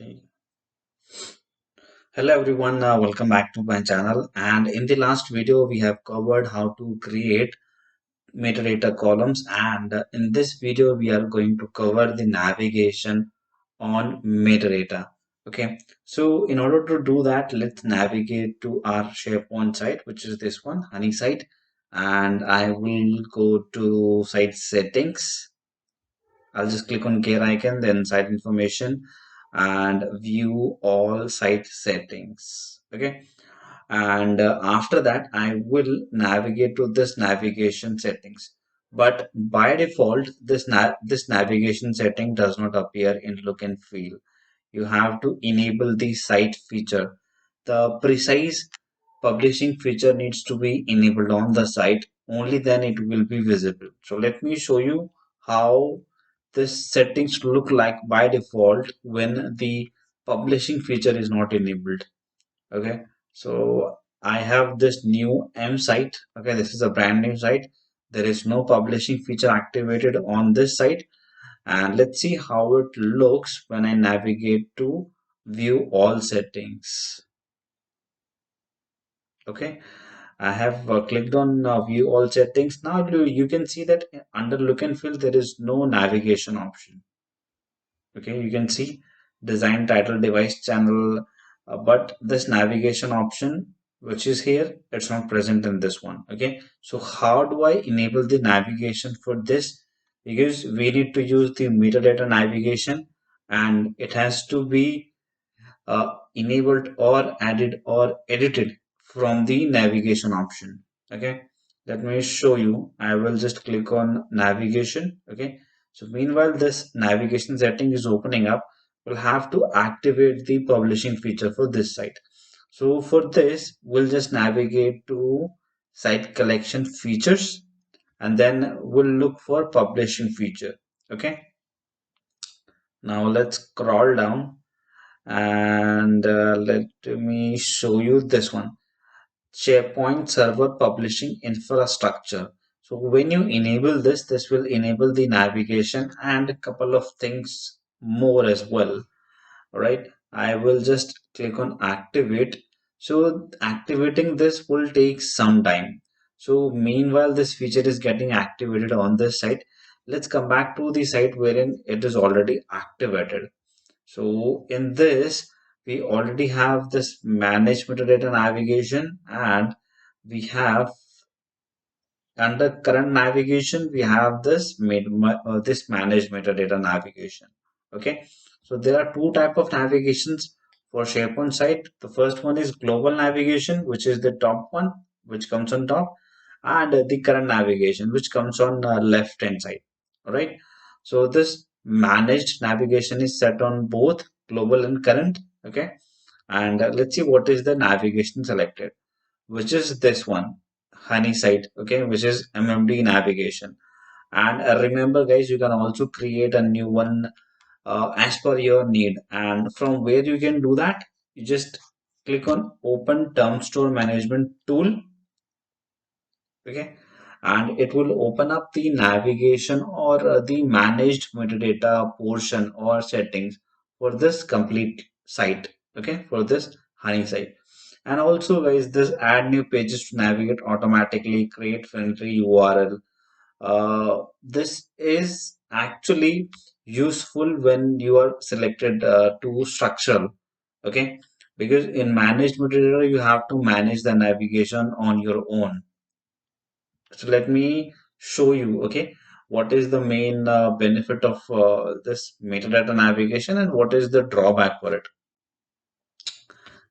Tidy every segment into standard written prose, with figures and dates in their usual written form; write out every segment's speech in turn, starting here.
Okay. Hello everyone, welcome back to my channel. And in the last video, we have covered how to create metadata columns. And in this video, we are going to cover the navigation on metadata. Okay, so in order to do that, let's navigate to our SharePoint site, which is this one, Honey site. And I will go to site settings. I'll just click on gear icon, then site information and view all site settings. Okay. And after that, I will navigate to this navigation settings. But by default, this navigation setting does not appear in look and feel. You have to enable the site feature. The precise publishing feature needs to be enabled on the site. Only then it will be visible. So let me show you how this settings look like by default when the publishing feature is not enabled. Okay, so I have this new M site. Okay, this is a brand new site. There is no publishing feature activated on this site, and let's see how it looks when I navigate to view all settings. Okay, I have clicked on view all settings. Now you can see that under look and feel there is no navigation option. Okay, you can see design, title, device, channel, but this navigation option which is here, it's not present in this one. Okay, so how do I enable the navigation for this? Because we need to use the metadata navigation, and it has to be enabled or added or edited from the navigation option. Okay, let me show you. I will just click on navigation. Okay, so meanwhile this navigation setting is opening up, we'll have to activate the publishing feature for this site. So for this, we'll just navigate to site collection features, and then we'll look for publishing feature. Okay, now let's scroll down, and let me show you this one, SharePoint server publishing infrastructure. So when you enable this, this will enable the navigation and a couple of things more as well. All right, I will just click on activate. So activating this will take some time. So meanwhile this feature is getting activated on this site, let's come back to the site wherein it is already activated. So in this, we already have this manage metadata navigation, and we have under current navigation, we have this manage metadata navigation. Okay, so there are two type of navigations for SharePoint site. The first one is global navigation, which is the top one, which comes on top, and the current navigation, which comes on left hand side. All right, so this managed navigation is set on both global and current. Okay, and let's see what is the navigation selected, which is this one, Honey site. Okay, which is MMD navigation. And remember guys, you can also create a new one as per your need. And from where you can do that, you just click on open term store management tool. Okay, and it will open up the navigation or the managed metadata portion or settings for this complete site. Okay, for this Honey site. And also guys, this add new pages to navigate automatically, create friendly URL. This is actually useful when you are selected to structural. Okay, because in managed metadata you have to manage the navigation on your own. So let me show you, okay, what is the main benefit of this metadata navigation and what is the drawback for it.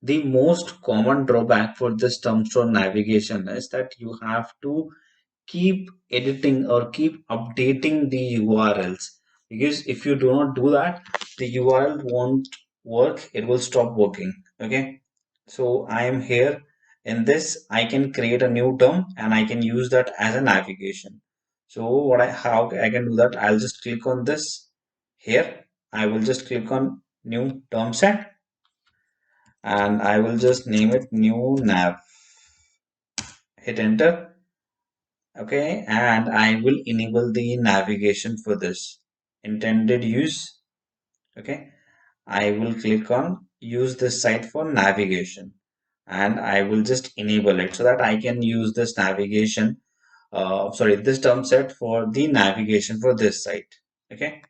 The most common drawback for this term store navigation is that you have to keep editing or keep updating the URLs, because if you do not do that, the URL won't work, it will stop working. Okay, so I am here in this, I can create a new term and I can use that as a navigation. So how I can do that, I'll just click on this here. I will just click on new term set, and I will just name it new nav. Hit enter. Okay, and I will enable the navigation for this intended use. Okay, I will click on use this site for navigation, and I will just enable it so that I can use this navigation, this term set for the navigation for this site. Okay,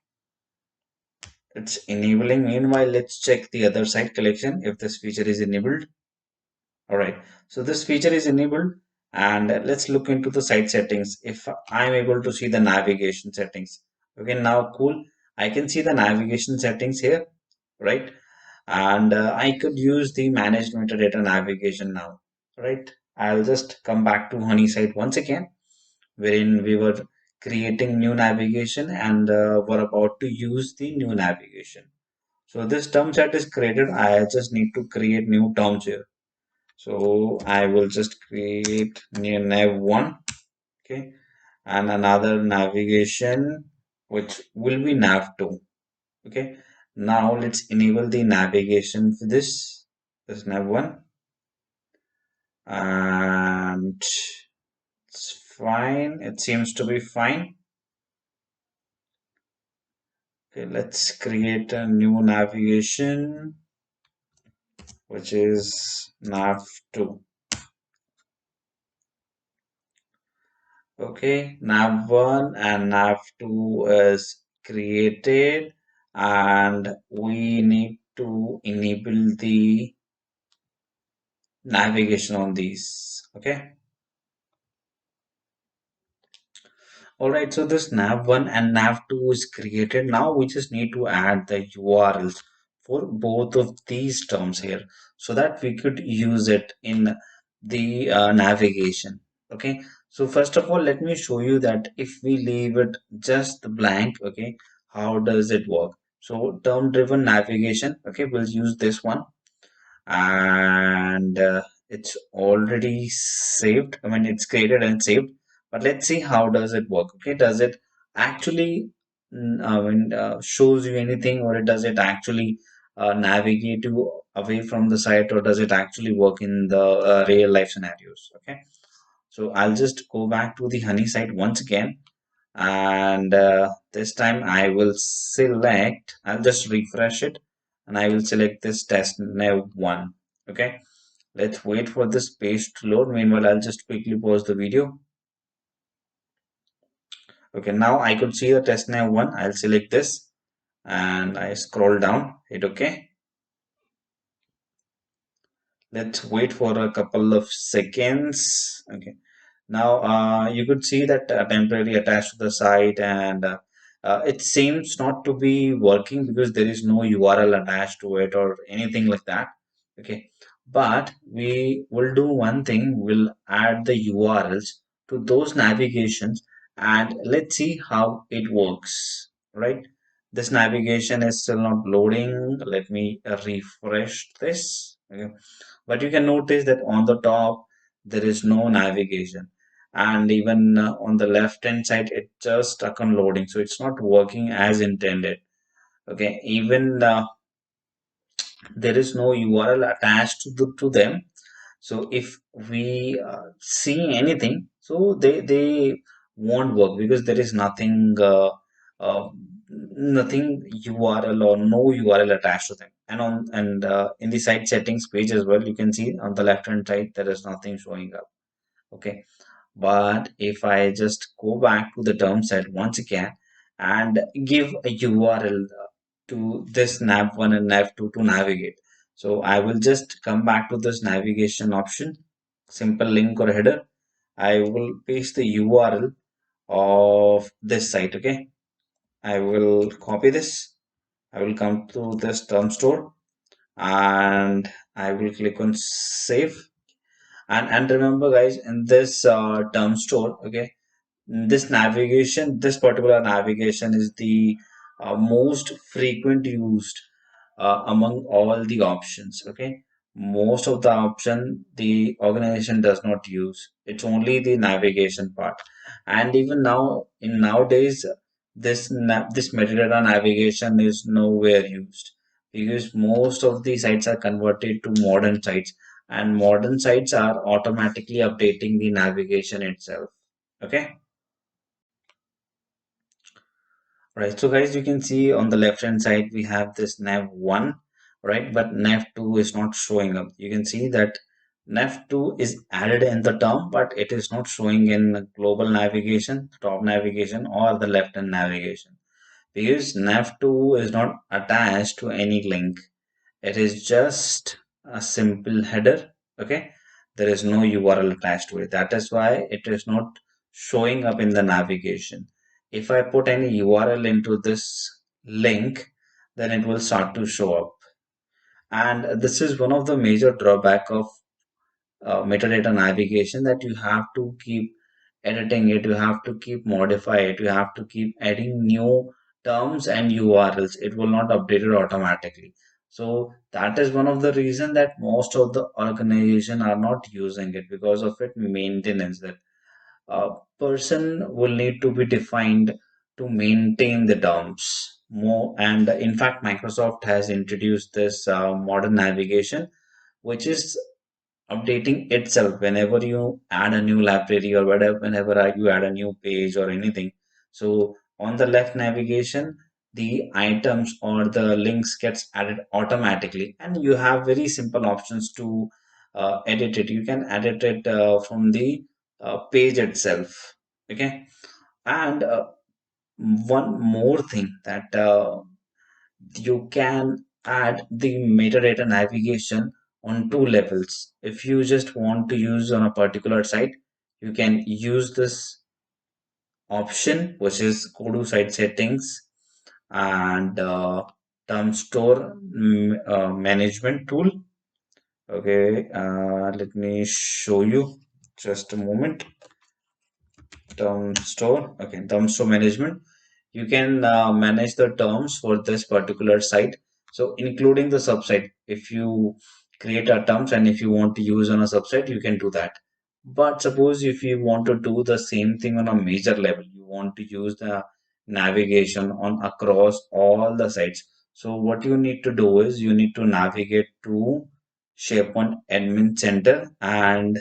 it's enabling. Meanwhile, let's check the other site collection if this feature is enabled. All right, so this feature is enabled, and let's look into the site settings if I'm able to see the navigation settings. Okay, now cool. I can see the navigation settings here, right? And I could use the managed metadata navigation now, right? I'll just come back to Honey site once again, wherein we were creating new navigation and were about to use the new navigation. So this term set is created. I just need to create new terms here. So I will just create new nav1, okay, and another navigation which will be nav2. Okay, now let's enable the navigation for this nav1, and it's fine. It seems to be fine. Okay, let's create a new navigation which is nav2. Okay, nav1 and nav2 is created, and we need to enable the navigation on these. Okay. All right, so this nav1 and nav2 is created. Now we just need to add the URLs for both of these terms here so that we could use it in the navigation. Okay, so first of all, let me show you that if we leave it just blank, okay, how does it work? So term driven navigation, okay, we'll use this one, and it's already saved. I mean, it's created and saved, but let's see how does it work. Okay, does it actually shows you anything, or does it actually navigate you away from the site, or does it actually work in the real life scenarios? Okay, so I'll just go back to the Honey site once again, and this time I will select, I'll just refresh it, and I will select this test nav 1. Okay, let's wait for this page to load. Meanwhile, I'll just quickly pause the video. Okay, now I could see the test nav 1. I'll select this and I scroll down, hit OK. Let's wait for a couple of seconds. Okay, now you could see that temporarily attached to the site, and it seems not to be working because there is no URL attached to it or anything like that. Okay, but we will do one thing. We'll add the URLs to those navigations, and let's see how it works. Right? This navigation is still not loading. Let me refresh this. Okay, but you can notice that on the top there is no navigation, and even on the left hand side it just stuck on loading, so it's not working as intended. Okay, even there is no URL attached to them. So if we see anything, so they won't work because there is nothing uh, nothing URL or no URL attached to them. And on in the site settings page as well, you can see on the left hand side there is nothing showing up. Okay, but if I just go back to the term set once again and give a URL to this nav1 and nav2 to navigate. So I will just come back to this navigation option, simple link or header. I will paste the URL of this site. Okay, I will copy this. I will come to this term store and I will click on save. And remember, guys, in this term store, okay, this particular navigation is the most frequent used among all the options. Okay, most of the option the organization does not use. It's only the navigation part. And even now, in nowadays, this metadata navigation is nowhere used because most of the sites are converted to modern sites, and modern sites are automatically updating the navigation itself. Okay. Right. So guys, you can see on the left hand side we have this nav1, right? But nav2 is not showing up. You can see that nav2 is added in the term, but it is not showing in global navigation, top navigation, or the left hand navigation because nav2 is not attached to any link. It is just a simple header. Okay. There is no URL attached to it. That is why it is not showing up in the navigation. If I put any URL into this link, then it will start to show up. And this is one of the major drawback of metadata navigation, that you have to keep editing it, you have to keep modify it, you have to keep adding new terms and URLs. It will not update it automatically. So that is one of the reason that most of the organization are not using it, because of it maintenance, that a person will need to be defined to maintain the terms more. And in fact, Microsoft has introduced this modern navigation, which is updating itself whenever you add a new library, or whenever you add a new page or anything. So on the left navigation, the items or the links gets added automatically, and you have very simple options to edit it. You can edit it from the page itself. Okay. And one more thing, that you can add the metadata navigation on two levels. If you just want to use on a particular site, you can use this option, which is go to site settings and term store management tool. Okay, let me show you, just a moment. Term store. Okay, term store management. You can manage the terms for this particular site, so including the subsite. If you create a terms and if you want to use on a subsite, you can do that. But suppose if you want to do the same thing on a major level, you want to use the navigation on across all the sites. So what you need to do is you need to navigate to SharePoint admin center and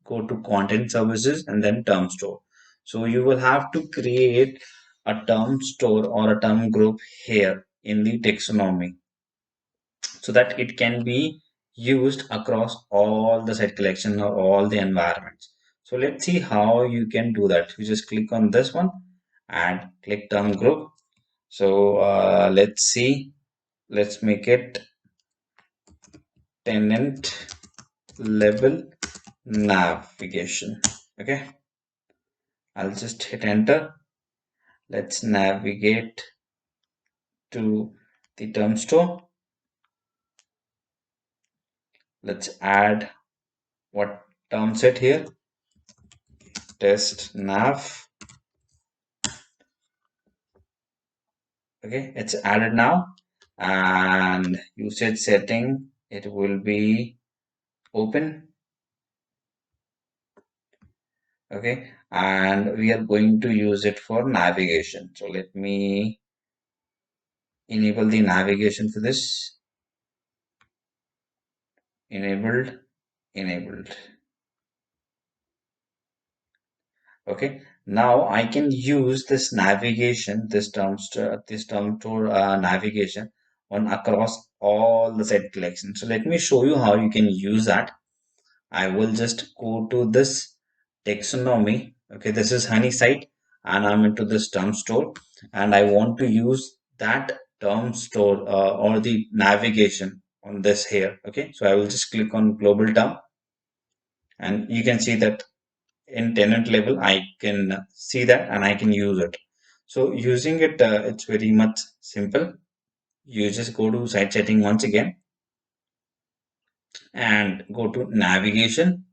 go to content services and then term store. So you will have to create a term store or a term group here in the taxonomy, so that it can be used across all the site collection or all the environments. So let's see how you can do that. You just click on this one and click term group. So let's see, let's make it tenant level navigation. Okay, I'll just hit enter. Let's navigate to the term store. Let's add what term set here, test nav. Okay, it's added now, and usage setting, it will be open. Okay, and we are going to use it for navigation. So let me enable the navigation for this. Enabled, enabled. Okay, now I can use this navigation, this term store navigation on across all the set collections. So let me show you how you can use that. I will just go to this taxonomy. Okay, this is Honey site, and I'm into this term store, and I want to use that term store or the navigation on this here. Okay, so I will just click on global term, and you can see that in tenant level I can see that and I can use it. So using it, it's very much simple. You just go to site setting once again and go to navigation.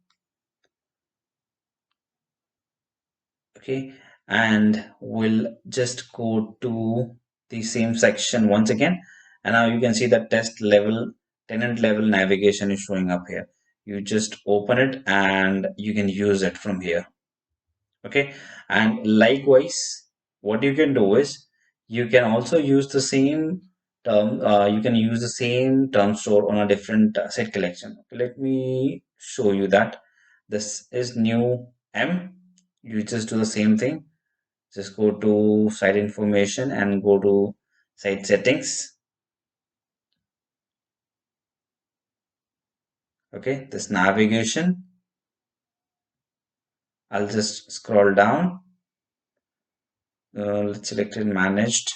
Okay, and we'll just go to the same section once again, and now you can see that test level tenant level navigation is showing up here. You just open it and you can use it from here. Okay, and likewise what you can do is you can also use the same term, you can use the same term store on a different set collection. Let me show you that. This is new m. You just do the same thing, Just go to site information and go to site settings. Okay, this navigation, I'll just scroll down. Let's select it managed.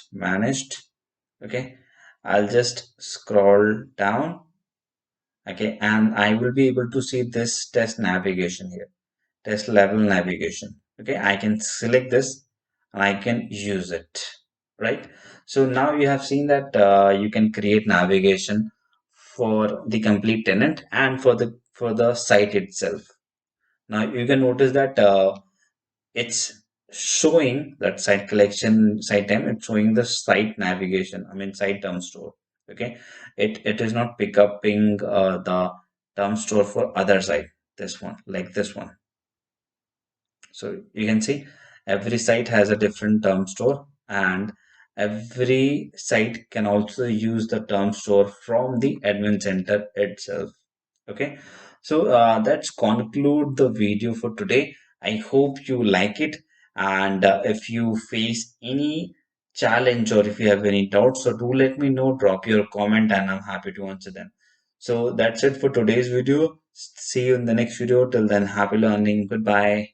Okay, I'll just scroll down. Okay, and I will be able to see this test navigation here, test level navigation. Okay, I can select this and I can use it, right? So now you have seen that you can create navigation for the complete tenant and for the site itself. Now you can notice that it's showing that site collection site time, it's showing the site navigation, I mean site term store. Okay, it is not pick upping the term store for other site, this one, like this one. So you can see every site has a different term store, and every site can also use the term store from the admin center itself. Okay, so that's conclude the video for today. I hope you like it, and if you face any challenge or if you have any doubts, so do let me know, drop your comment, and I'm happy to answer them. So that's it for today's video. See you in the next video. Till then, happy learning. Goodbye.